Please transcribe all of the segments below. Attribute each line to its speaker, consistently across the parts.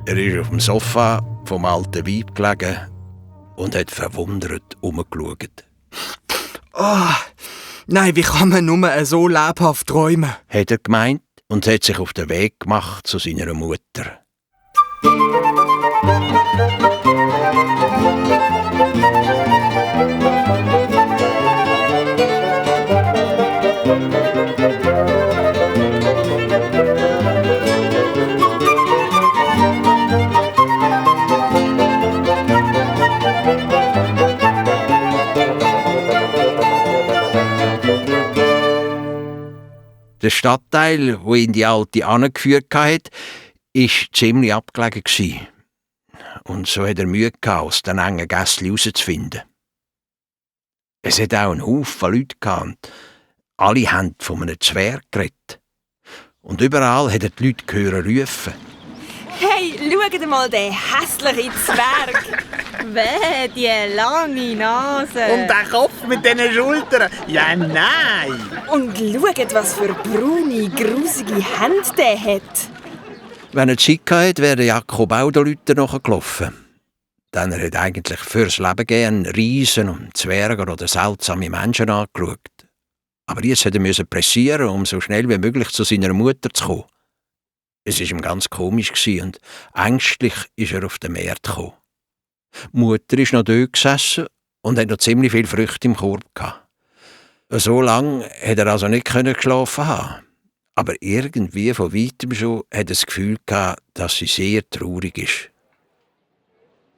Speaker 1: Er ist auf dem Sofa vom alten Weib gelegen und hat verwundert herumgeschaut.
Speaker 2: Oh, nein, wie kann man nur so lebhaft träumen?
Speaker 1: Hat er gemeint und hat sich auf den Weg gemacht zu seiner Mutter. Der Stadtteil, wo ihn die Alte angeführt hat, war ziemlich abgelegen. Und so hat er Mühe gehabt, aus den engen Gässchen rauszufinden. Es hat auch einen Haufen Leute gehabt. Alle haben von einem Zwerg geredet. Und überall hat er die Leute gehört rufen.
Speaker 3: Hey, schaut mal den hässlichen Zwerg! Weh, die lange Nase!
Speaker 4: Und der Kopf mit diesen Schultern! Ja, nein!
Speaker 3: Und schaut, was für braune, grusige Hände der hat!
Speaker 1: Wenn er Zeit hatte, wäre Jakob auch den Leuten nachgelaufen. Denn er hat eigentlich fürs Leben gerne Riesen und Zwerge oder seltsame Menschen angeschaut. Aber jetzt musste er pressieren, um so schnell wie möglich zu seiner Mutter zu kommen. Es war ihm ganz komisch und ängstlich ist er auf den Markt gekommen. Die Mutter ist noch dort gesessen und hat noch ziemlich viel Früchte im Korb gehabt. So lange hat er also nicht geschlafen haben. Aber irgendwie von weitem schon hat er das Gefühl gehabt, dass sie sehr traurig ist.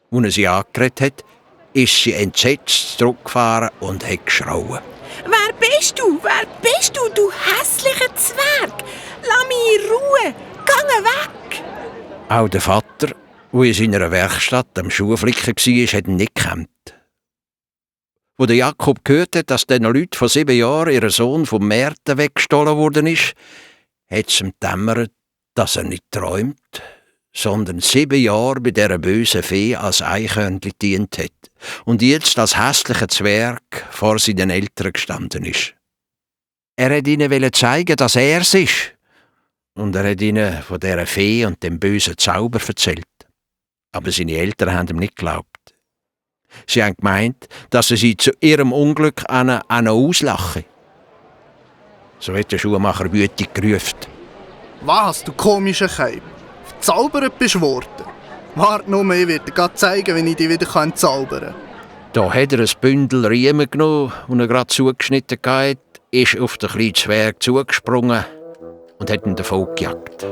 Speaker 1: Als er sie angeredet hat, ist sie entsetzt zurückgefahren und hat geschrauen.
Speaker 3: Wer bist du? Wer bist du, du hässlicher Zwerg? Lass mich in Ruhe! Geh weg!
Speaker 1: Auch der Vater, der in seiner Werkstatt am Schuhflicken war, hat ihn nicht gekannt. Als der Jakob gehört hat, dass den Leuten vor 7 Jahren ihr Sohn vom Märten weggestohlen worden ist, hat es ihm gedämmert, dass er nicht träumt, sondern 7 Jahre bei dieser bösen Fee als Eichhörnchen gedient hat und jetzt als hässlicher Zwerg vor seinen Eltern gestanden ist. Er wollte ihnen zeigen, dass er es ist. Und er hat ihnen von dieser Fee und dem bösen Zauber erzählt. Aber seine Eltern haben ihm nicht geglaubt. Sie haben gemeint, dass er sie zu ihrem Unglück auslachen. So hat der Schuhmacher wütig gerufen.
Speaker 4: Was, du komischer Keim? Verzaubert bist du worden? Warte nur, ich werde dir gerade zeigen, wie ich dich wieder entzaubern kann.
Speaker 1: Da hat er ein Bündel Riemen genommen, und er gerade zugeschnitten hatte, ist auf den kleinen Zwerg zugesprungen und hat ihn davon gejagt.